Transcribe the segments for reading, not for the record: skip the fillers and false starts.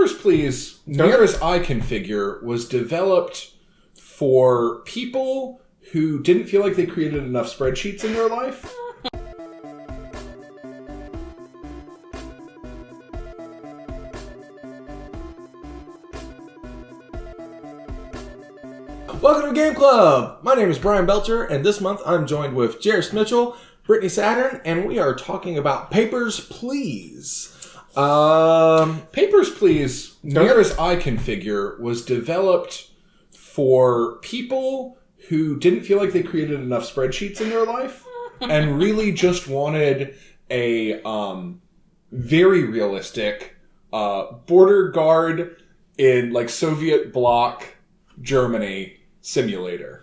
Papers, Please, near as I can figure, was developed for people who didn't feel like they created enough spreadsheets in their life. Welcome to Game Club! My name is Brian Belcher, and this month I'm joined with Jairus Mitchell, Brittany Saturn, and we are talking about Papers, Please. Papers, Please, near as I can figure, was developed for people who didn't feel like they created enough spreadsheets in their life and really just wanted a very realistic border guard in like Soviet bloc Germany simulator.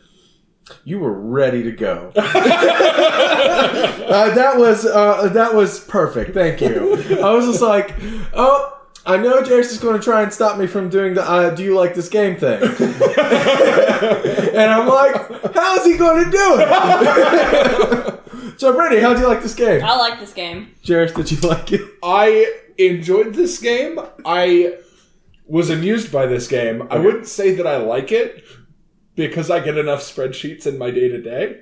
You were ready to go. That was perfect. Thank you. I was just like, oh, I know Jairus is going to try and stop me from doing the do you like this game thing. And I'm like, how is he going to do it? So, Brittany, how do you like this game? I like this game. Jairus, did you like it? I enjoyed this game. I was amused by this game. Okay. I wouldn't say that I like it because I get enough spreadsheets in my day-to-day.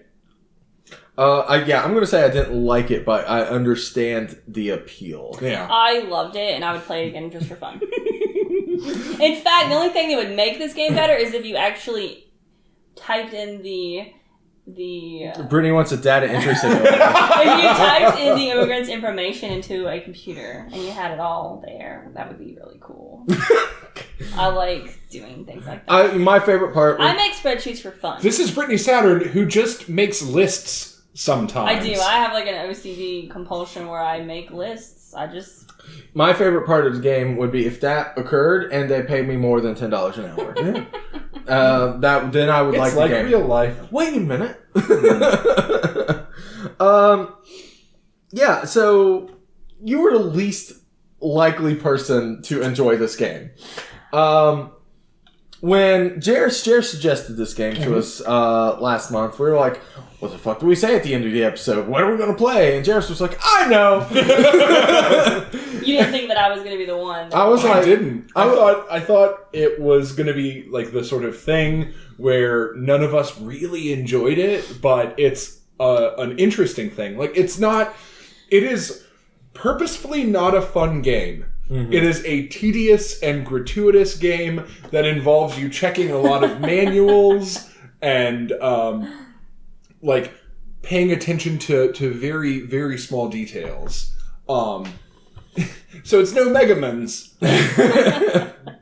I'm going to say I didn't like it, but I understand the appeal. Yeah. I loved it, and I would play it again just for fun. In fact, the only thing that would make this game better is if you actually typed in the Brittany wants a data entry simulator. If you typed in the immigrant's information into a computer and you had it all there, that would be really cool. I like doing things like that. My favorite part... I make spreadsheets for fun. This is Brittany Saturn, who just makes lists sometimes. I do. I have like an OCD compulsion where I make lists. My favorite part of the game would be if that occurred and they paid me more than $10 an hour. Then I would like the game. It's like real life. Wait a minute. Yeah, so you were the least likely person to enjoy this game. When Jairus suggested this game to us last month, we were like, what the fuck do we say at the end of the episode? What are we going to play? And Jairus was like, I know! You didn't think that I was going to be the one. I didn't. I thought it was going to be like the sort of thing where none of us really enjoyed it, but it's an interesting thing. Like, it is purposefully not a fun game. Mm-hmm. It is a tedious and gratuitous game that involves you checking a lot of manuals and like paying attention to very, very small details. So it's no Megamans,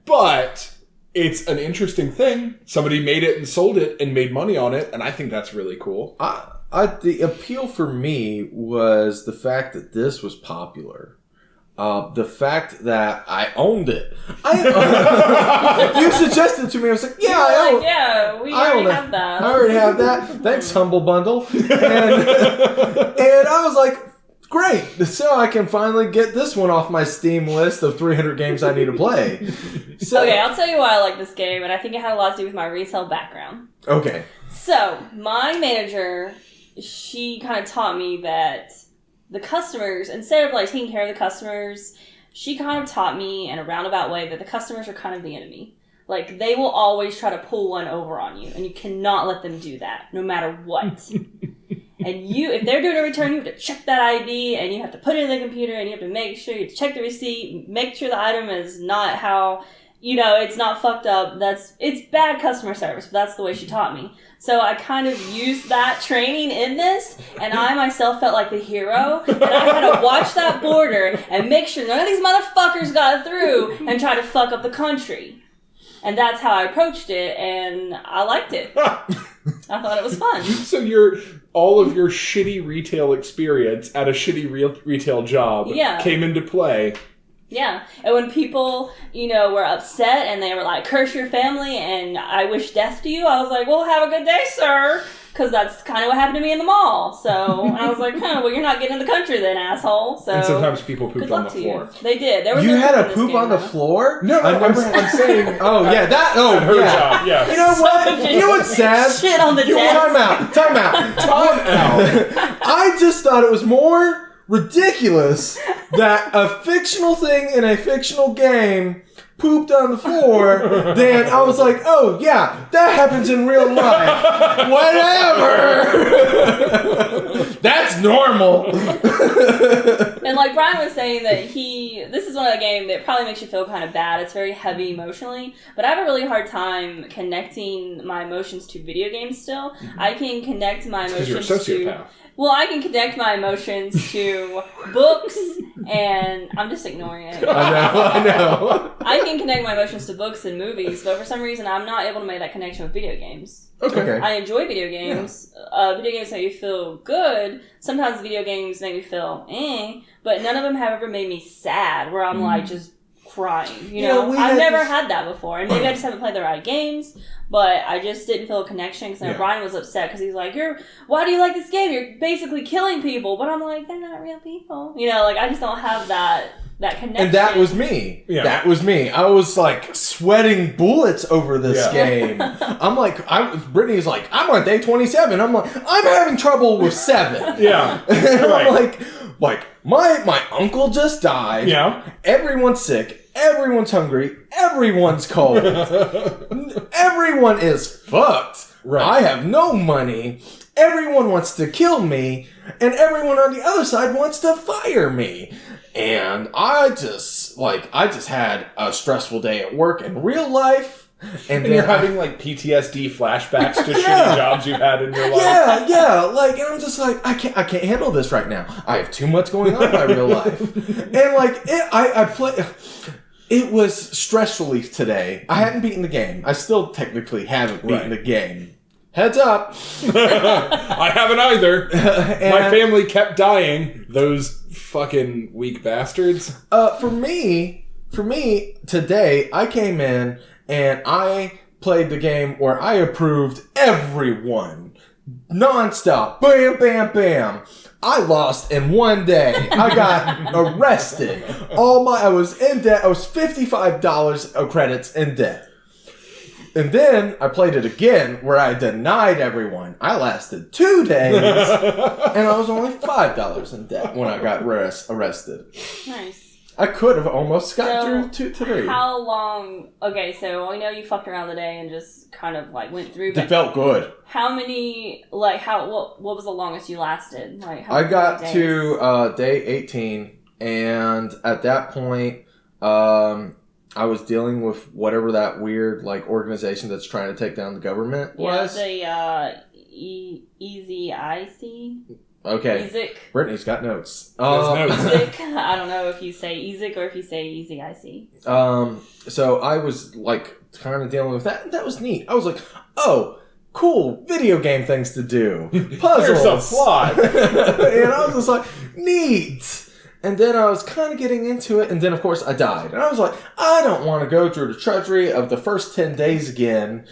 but it's an interesting thing. Somebody made it and sold it and made money on it, and I think that's really cool. The appeal for me was the fact that this was popular. The fact that I owned it. You suggested to me. I was like, yeah, we already have that. I already have that. Thanks, Humble Bundle. And I was like, great. So I can finally get this one off my Steam list of 300 games I need to play. So, okay, I'll tell you why I like this game, and I think it had a lot to do with my retail background. Okay. So, my manager, she kind of taught me that the customers, instead of like taking care of the customers, she kind of taught me in a roundabout way that the customers are kind of the enemy. Like, they will always try to pull one over on you, and you cannot let them do that, no matter what. And if they're doing a return, you have to check that ID, and you have to put it in the computer, and you have to make sure you check the receipt, make sure the item is not how, it's not fucked up. It's bad customer service, but that's the way she taught me. So I kind of used that training in this, and I myself felt like the hero, and I had to watch that border and make sure none of these motherfuckers got through and try to fuck up the country. And that's how I approached it, and I liked it. I thought it was fun. So all of your shitty retail experience at a shitty retail job came into play. Yeah. And when people, were upset and they were like, curse your family and I wish death to you, I was like, well, have a good day, sir. Because that's kind of what happened to me in the mall. So, and I was like, well, you're not getting in the country then, asshole. So, and sometimes people pooped on the floor. You. They did. You had a poop on the floor? No, I'm saying... Oh, yeah, that... Oh, her job, yeah. You know what? You know what's sad? Shit on the desk. Time out. I just thought it was more ridiculous that a fictional thing in a fictional game pooped on the floor, then I was like, oh yeah, that happens in real life. Whatever. That's normal. And like Brian was saying that this is one of the games that probably makes you feel kind of bad. It's very heavy emotionally, but I have a really hard time connecting my emotions to video games still. Mm-hmm. I can connect my emotions Because you're a sociopath. Well, I can connect my emotions to books, and I'm just ignoring it. I know. I can connect my emotions to books and movies, but for some reason, I'm not able to make that connection with video games. Okay. I enjoy video games. Yeah. Video games make me feel good. Sometimes video games make me feel but none of them have ever made me sad, where I'm like just crying. You know, I've never had that before, and maybe I just haven't played the right games. But I just didn't feel a connection because Brian was upset because he's like, why do you like this game? You're basically killing people. But I'm like, they're not real people. You know, like I just don't have that connection. And that was me. Yeah. That was me. I was like sweating bullets over this game. I'm like, Brittany's like, I'm on day 27. I'm like, I'm having trouble with 7. Yeah. And I'm like, my uncle just died. Yeah. Everyone's sick. Everyone's hungry. Everyone's cold. Everyone is fucked. Right. I have no money. Everyone wants to kill me. And everyone on the other side wants to fire me. And I just had a stressful day at work and real life. And then you're having like PTSD flashbacks to shitty jobs you've had in your life. Yeah. Like, and I'm just like, I can't handle this right now. I have too much going on in my real life. And like, it was stress relief today. I hadn't beaten the game. I still technically haven't beaten the game. Heads up. I haven't either. My family kept dying. Those fucking weak bastards. For me, today, I came in and I played the game where I approved everyone. Non-stop. Bam, bam, bam. I lost in one day. I got arrested. I was in debt. I was $55 of credits in debt. And then I played it again where I denied everyone. I lasted 2 days. And I was only $5 in debt when I got arrested. Nice. I could have almost got through 2 to 3. How long? Okay, so I know you fucked around today and just kind of like went through. It felt good. How many? Like what was the longest you lasted? Like how I got days? to day 18, and at that point, I was dealing with whatever that weird like organization that's trying to take down the government was. The Easy IC. Okay. Easic. Brittany's got notes. Easic. I don't know if you say Easic or if you say Easy IC. So I was like kind of dealing with that, and that was neat. I was like, oh, cool, video game things to do. Puzzles. There's a plot. And I was just like, neat. And then I was kind of getting into it, and then of course I died. And I was like, I don't want to go through the treachery of the first 10 days again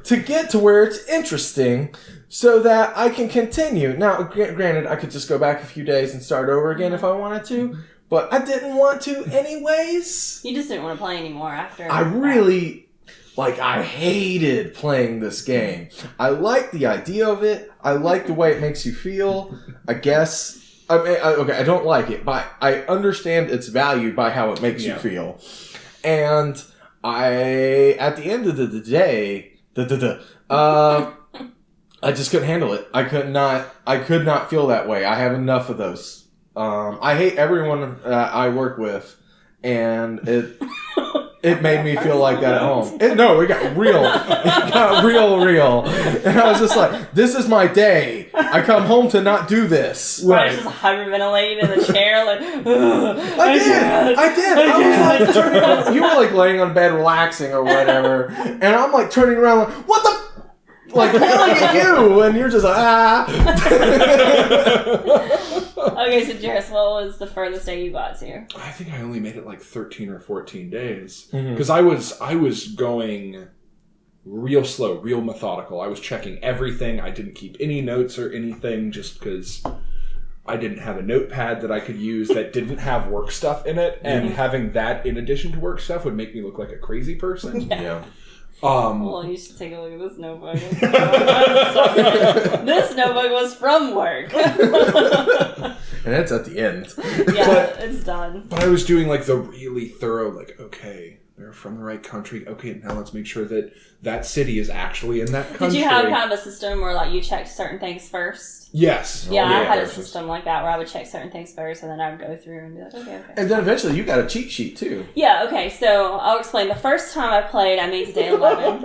to get to where it's interesting so that I can continue. Now, granted, I could just go back a few days and start over again if I wanted to, but I didn't want to anyways. You just didn't want to play anymore after. I really, I hated playing this game. I like the idea of it. I like the way it makes you feel, I guess. I mean, I don't like it, but I understand its value by how it makes you feel. And at the end of the day, I just couldn't handle it. I could not feel that way. I have enough of those. I hate everyone I work with, and it made me feel like that at home. It got real. It got real. And I was just like, this is my day. I come home to not do this. Right. Just hyperventilating in the chair, like, I did. I was like turning around. You were like laying on bed relaxing or whatever. And I'm like turning around like, what the? Like yelling at you. And you're just like, Okay, so Jairus, what was the furthest day you got to? I think I only made it like 13 or 14 days. Because I was going real slow, real methodical. I was checking everything. I didn't keep any notes or anything just because I didn't have a notepad that I could use that didn't have work stuff in it. And having that in addition to work stuff would make me look like a crazy person. Yeah. Well, you should take a look at this notebook. This notebook was from work. And it's at the end. Yeah, it's done. But I was doing like the really thorough, like, okay, they're from the right country. Okay, now let's make sure that that city is actually in that country. Did you have kind of a system where like you checked certain things first? Yes. Yeah, I had a system like that where I would check certain things first, and then I would go through and be like, okay. And then eventually you got a cheat sheet too. Yeah, okay, so I'll explain. The first time I played, I made it to day 11.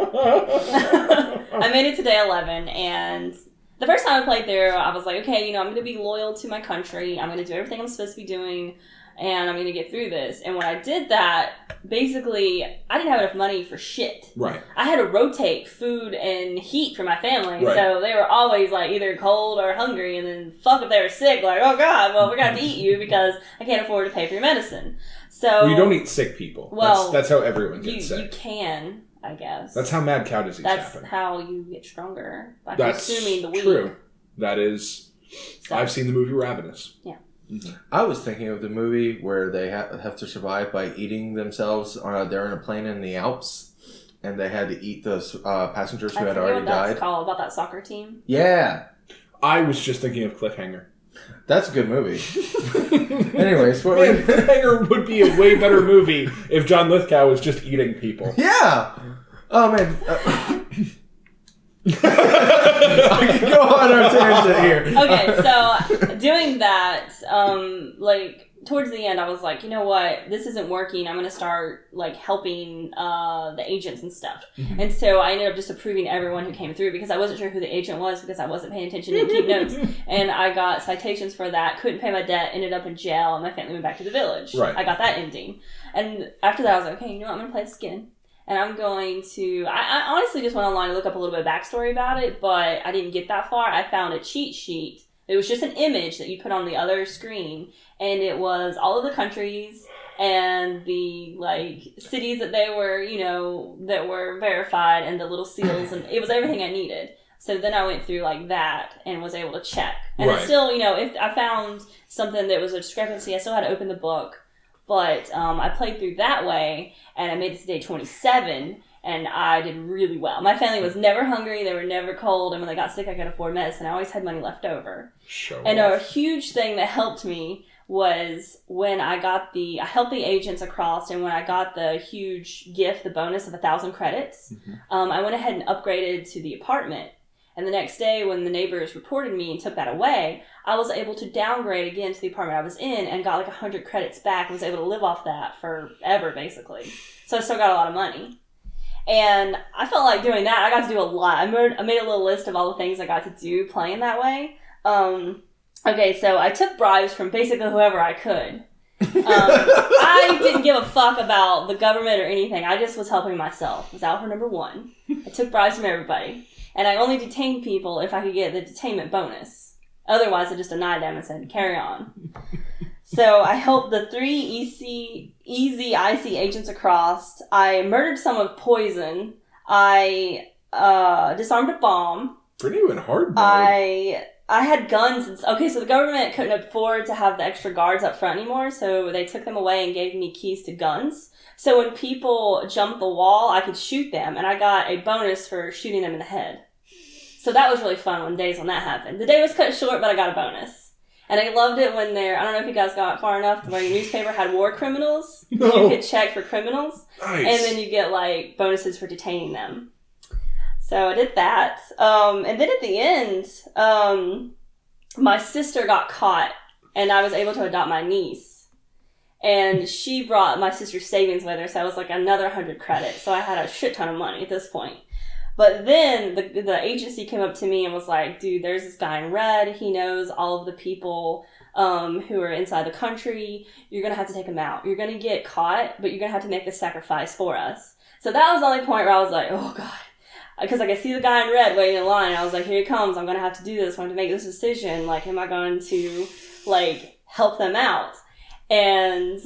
I made it to day 11, and the first time I played through, I was like, okay, I'm going to be loyal to my country. I'm going to do everything I'm supposed to be doing, and I'm going to get through this. And when I did that, basically, I didn't have enough money for shit. Right. I had to rotate food and heat for my family, right. So they were always like either cold or hungry, and then fuck if they were sick, like, oh god, well, we're going to have to eat you because I can't afford to pay for your medicine. So well, you don't eat sick people. Well, that's how everyone gets sick. You can, I guess. That's how mad cow disease happens. That's how you get stronger, by that's consuming the weak. True. That is... So. I've seen the movie Ravenous. Yeah. Mm-hmm. I was thinking of the movie where they have to survive by eating themselves. They're in a plane in the Alps, and they had to eat those passengers who had already died. That's called, about that soccer team. Yeah. I was just thinking of Cliffhanger. That's a good movie. Anyways, Cliffhanger would be a way better movie if John Lithgow was just eating people. Yeah. Oh man. I can go on our tangent here. Okay, so doing that, towards the end, I was like, you know what, this isn't working. I'm going to start helping the agents and stuff. Mm-hmm. And so I ended up just approving everyone who came through because I wasn't sure who the agent was because I wasn't paying attention, didn't keep notes, and I got citations for that. Couldn't pay my debt, ended up in jail, and my family went back to the village. Right. I got that ending, and after that, I was like, okay, you know what, I'm going to play this again. And I'm going to... I honestly just went online to look up a little bit of backstory about it, but I didn't get that far. I found a cheat sheet. It was just an image that you put on the other screen, and it was all of the countries and the, cities that they were, that were verified, and the little seals, and it was everything I needed. So then I went through that and was able to check. And right. It's still, if I found something that was a discrepancy, I still had to open the book. But I played through that way, and I made it to day 27, and I did really well. My family was never hungry, they were never cold, and when they got sick, I could afford medicine. I always had money left over. And a huge thing that helped me was when I helped the agents across, and when I got the huge gift, the bonus of 1,000 credits, I went ahead and upgraded to the apartment. And the next day, when the neighbors reported me and took that away, I was able to downgrade again to the apartment I was in and got 100 credits back and was able to live off that forever, basically. So I still got a lot of money. And I felt like doing that, I got to do a lot. I made a little list of all the things I got to do playing that way. Okay, so I took bribes from basically whoever I could. I didn't give a fuck about the government or anything. I just was helping myself. I was out for number one. I took bribes from everybody. And I only detained people if I could get the detainment bonus. Otherwise, I just denied them and said, carry on. So I helped the 3 easy IC agents across. I murdered some with poison. I disarmed a bomb. Pretty even hard, though. I had guns. Okay, so the government couldn't afford to have the extra guards up front anymore, so they took them away and gave me keys to guns. So when people jumped the wall, I could shoot them, and I got a bonus for shooting them in the head. So that was really fun when that happened. The day was cut short, but I got a bonus. And I loved it when I don't know if you guys got far enough to where your newspaper had war criminals. No. You could check for criminals. Nice. And then you get, bonuses for detaining them. So I did that. And then at the end, my sister got caught, and I was able to adopt my niece. And she brought my sister's savings with her, so I was another 100 credits. So I had a shit ton of money at this point. But then the agency came up to me and was like, dude, there's this guy in red. He knows all of the people who are inside the country. You're going to have to take him out. You're going to get caught, but you're going to have to make the sacrifice for us. So that was the only point where I was like, oh, God. Because I could see the guy in red waiting in line. And I was like, here he comes. I'm going to have to do this. I'm going to make this decision. Am I going to, help them out? And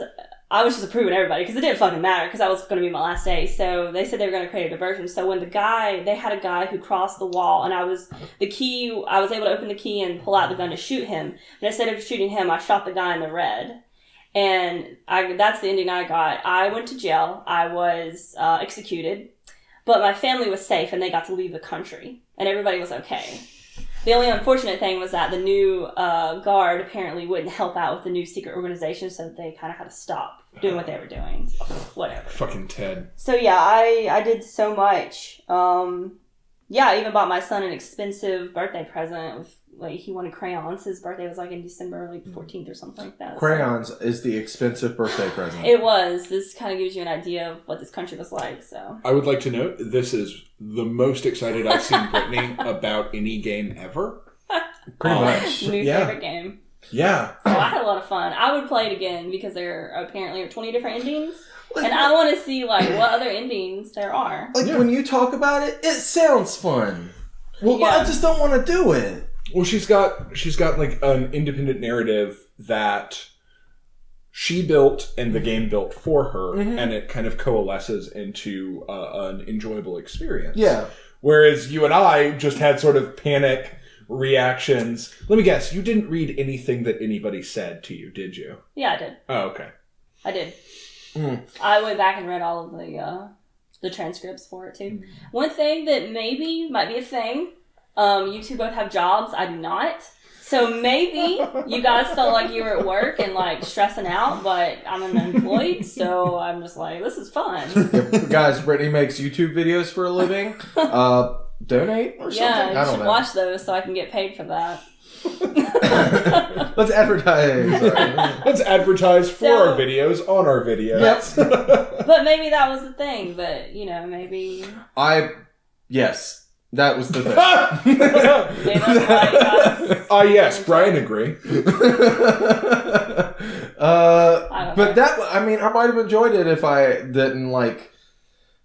I was just approving everybody because it didn't fucking matter because that was going to be my last day. So they said they were going to create a diversion. So when they had a guy who crossed the wall, and I was able to open the key and pull out the gun to shoot him. And instead of shooting him, I shot the guy in the red. And that's the ending I got. I went to jail. I was executed. But my family was safe and they got to leave the country. And everybody was okay. The only unfortunate thing was that the new guard apparently wouldn't help out with the new secret organization, so they kind of had to stop doing what they were doing. Whatever. Fucking Ted. So yeah, I did so much. Yeah, I even bought my son an expensive birthday present with, like, he wanted crayons. His birthday was like in December, like 14th or something like that. Crayons is the expensive birthday present. It was. This kind of gives you an idea of what this country was like, so. I would like to note, this is the most excited I've seen Brittany about any game ever. Pretty much. New favorite game. Yeah. So I had a lot of fun. I would play it again because there apparently are 20 different endings. And I want to see, like, what other endings there are. Like, when you talk about it, it sounds fun. Well, Yeah. I just don't want to do it. Well, she's got like an independent narrative that she built and the game built for her, and it kind of coalesces into an enjoyable experience. Yeah. Whereas you and I just had sort of panic reactions. Let me guess, you didn't read anything that anybody said to you, did you? Yeah, I did. Oh, okay. I did. I went back and read all of the transcripts for it, too. One thing that maybe might be a thing, you two both have jobs. I do not. So maybe you guys felt like you were at work and, like, stressing out, but I'm unemployed, so I'm just like, this is fun. Guys, Brittany makes YouTube videos for a living. Donate or something? Yeah, I you don't should know. watch those so I can get paid for that. Let's advertise. Let's advertise for So- our videos on our videos. Yep. But maybe that was the thing, but, you know, maybe... Yes, that was the thing. Maybe that's why you guys... Yes, Brian agree. But that, I mean, I might have enjoyed it if I didn't, like,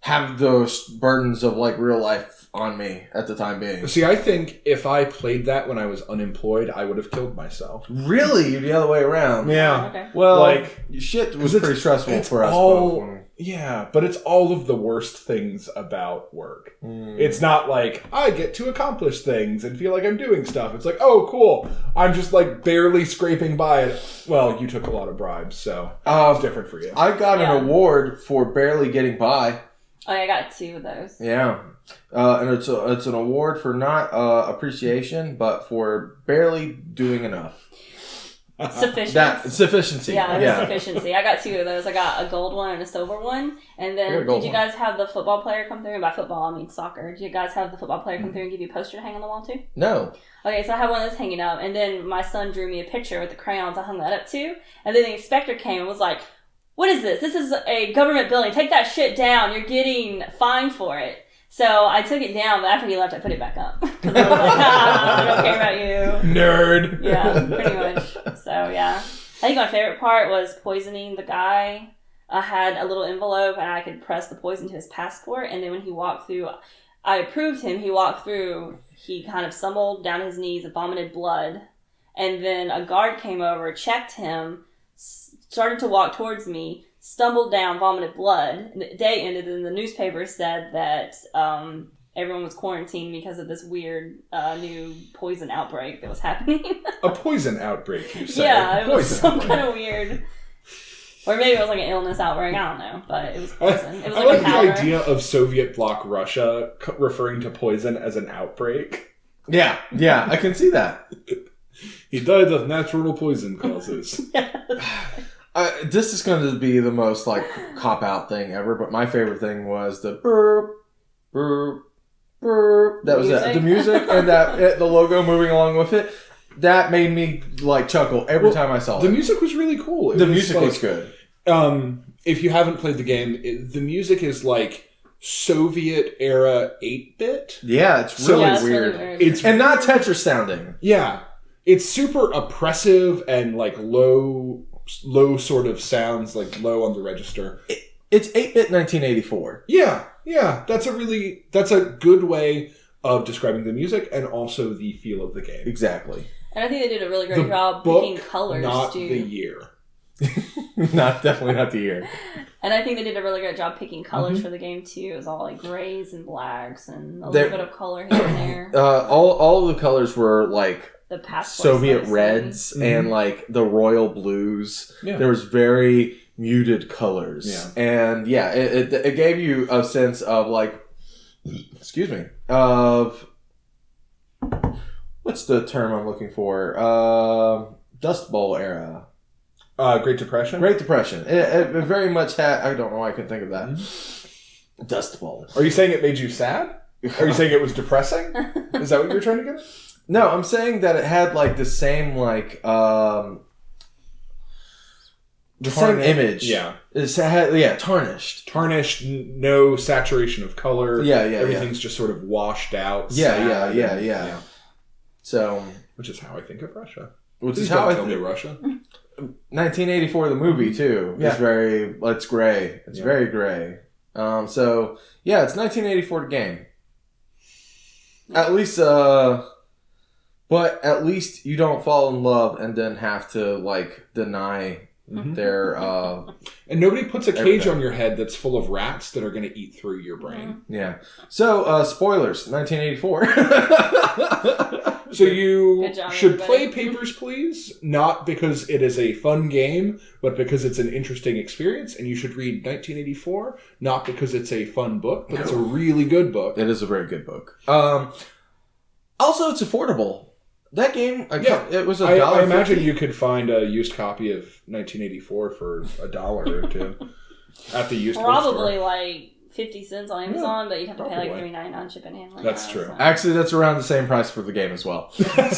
have those burdens of, like, real life on me at the time being. See, I think if I played that when I was unemployed, I would have killed myself. Really? The other way around? Yeah. Okay. Well, Like, shit was pretty stressful for us all, both. Yeah, but it's all of the worst things about work. It's not like, I get to accomplish things and feel like I'm doing stuff. It's like, oh, cool. I'm just, like, barely scraping by it. Well, you took a lot of bribes, so it's different for you. I got an award for barely getting by. Oh, yeah, I got 2 of those. Yeah. And it's an award for not appreciation, but for barely doing enough. Sufficiency. Yeah, sufficiency. I got 2 of those. I got a gold one and a silver one. And then, did you guys have the football player come through? And by football, I mean soccer. Did you guys have the football player come through and give you a poster to hang on the wall, too? No. Okay, so I had one of those hanging up. And then my son drew me a picture with the crayons. I hung that up, too. And then the inspector came and was like, what is this? This is a government building. Take that shit down. You're getting fined for it. So I took it down, but after he left, I put it back up. Because I was like, I don't care about you. Nerd. Yeah, pretty much. So, yeah. I think my favorite part was poisoning the guy. I had a little envelope, and I could press the poison to his passport. And then when he walked through, I approved him. He walked through. He kind of stumbled down his knees and vomited blood. And then a guard came over, checked him, started to walk towards me, stumbled down, vomited blood. The day ended, and the newspaper said that everyone was quarantined because of this weird new poison outbreak that was happening. A poison outbreak, you say? Yeah, it was Poison some outbreak. kind of weird... Or maybe it was like an illness outbreak, I don't know. But it was poison. It was I like like a the powder. idea of Soviet bloc Russia referring to poison as an outbreak. Yeah, I can see that. He died of natural poison causes. This is going to be the most, like, cop-out thing ever, but my favorite thing was the burp, burp, burp. That was it. The music and the logo moving along with it. That made me, like, chuckle every time I saw it. The music was really cool. The music was good. If you haven't played the game, the music is like Soviet era 8-bit. Yeah, it's really it's weird. really weird. It's And not Tetris sounding. yeah, it's super oppressive and like low sort of sounds, like low on the register. It's 8-bit 1984. Yeah, that's a good way of describing the music and also the feel of the game. Exactly. And I think they did a really great The job book, picking colors, not too. the year. Definitely not the year. And I think they did a really great job picking colors for the game, too. It was all like grays and blacks and a little bit of color here and there. All of the colors were like The passport Soviet slicing. reds and like the royal blues. Yeah. There was very muted colors. Yeah. And yeah, it gave you a sense of like, excuse me, of what's the term I'm looking for? Dust Bowl era. Great Depression? Great Depression. It very much had... I don't know why I couldn't think of that. Mm-hmm. Dust Bowl. Are you saying it made you sad? Are you saying it was depressing? Is that what you're trying to get at? No, I'm saying that it had like the same like the same image. Yeah. Tarnished. Tarnished, no saturation of color. Yeah. Everything's just sort of washed out. Yeah. So, which is how I think of Russia. Which Please is how don't I tell me think Russia. 1984, the movie too. Yeah. It's very. It's gray. It's very gray. So yeah, it's 1984 game. At least, but at least you don't fall in love and then have to like deny their. And nobody puts a cage everything. on your head that's full of rats that are going to eat through your brain. Yeah. So spoilers, 1984. So you Good job, should everybody. play Papers, Please, not because it is a fun game, but because it's an interesting experience. And you should read 1984, not because it's a fun book, but it's a really good book. It is a very good book. Also, it's affordable. That game, it was $1. I imagine you could find a used copy of 1984 for $1 or $2 at the used Probably bookstore. like 50 cents on Amazon, but you'd have to pay like $3.99 on shipping and handling. That's now, true. so. Actually, that's around the same price for the game as well. You can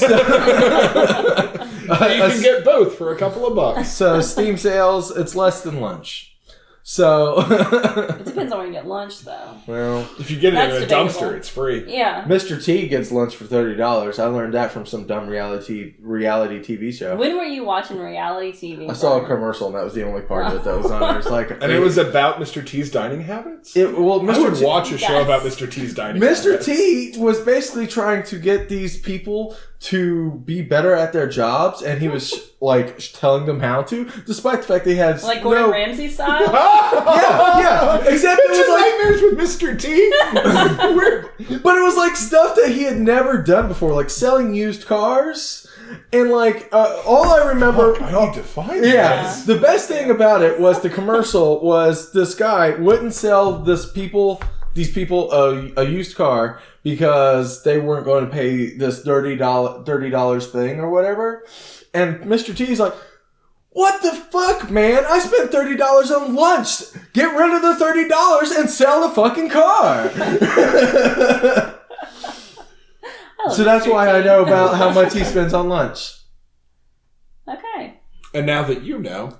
get both for a couple of bucks. So Steam sales, it's less than lunch. So It depends on where you get lunch, though. well, If you get it That's in a debatable. dumpster, it's free. Yeah. Mr. T gets lunch for $30. I learned that from some dumb reality TV show. When were you watching reality TV? I saw a commercial, and that was the only part of it that was on there. It's like, And it was about Mr. T's dining habits? I I Mr. would T, watch a show Yes. about Mr. T's dining Mr. habits. T was basically trying to get these people to be better at their jobs, and he was like telling them how to, despite the fact they had Like Gordon Ramsay style? yeah, except it was like, Nightmares with Mr. T? but it was like stuff that he had never done before, like selling used cars, and like all I remember. I need to find Yeah, this. the best thing about it was the commercial was this guy wouldn't sell these people a used car because they weren't going to pay this $30 thing or whatever. And Mr. T's like, what the fuck, man? I spent $30 on lunch. Get rid of the $30 and sell the fucking car. So that's why I know about how much he spends on lunch. Okay. And now that you know,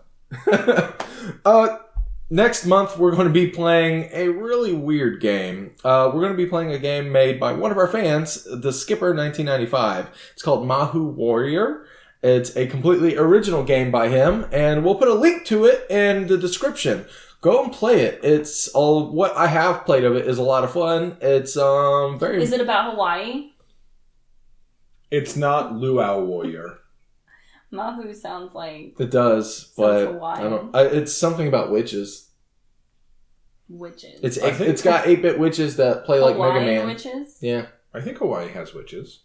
Next month, we're going to be playing a really weird game. We're going to be playing a game made by one of our fans, the Skipper 1995. It's called Mahou Warrior. It's a completely original game by him, and we'll put a link to it in the description. Go and play it. It's all what I have played of it is a lot of fun. It's very. Is it about Hawaii? it's not Luau Warrior. Mahou sounds like It does, but Hawaiian. I don't. It's something about witches. witches. It's got 8-bit witches that play like Mega Hawaiian Man. witches? Yeah, I think Hawaii has witches.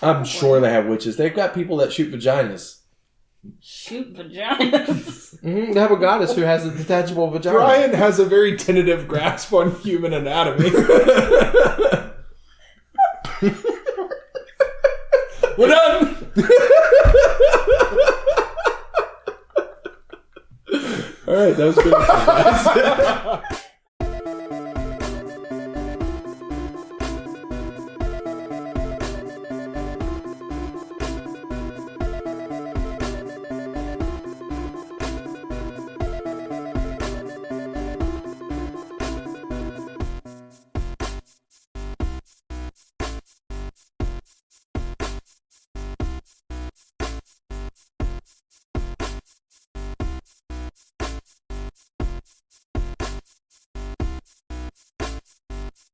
I'm sure they have witches. They've got people that shoot vaginas. Shoot vaginas. They have a goddess who has a detachable vagina. Brian has a very tentative grasp on human anatomy. We're done! All right, that was good.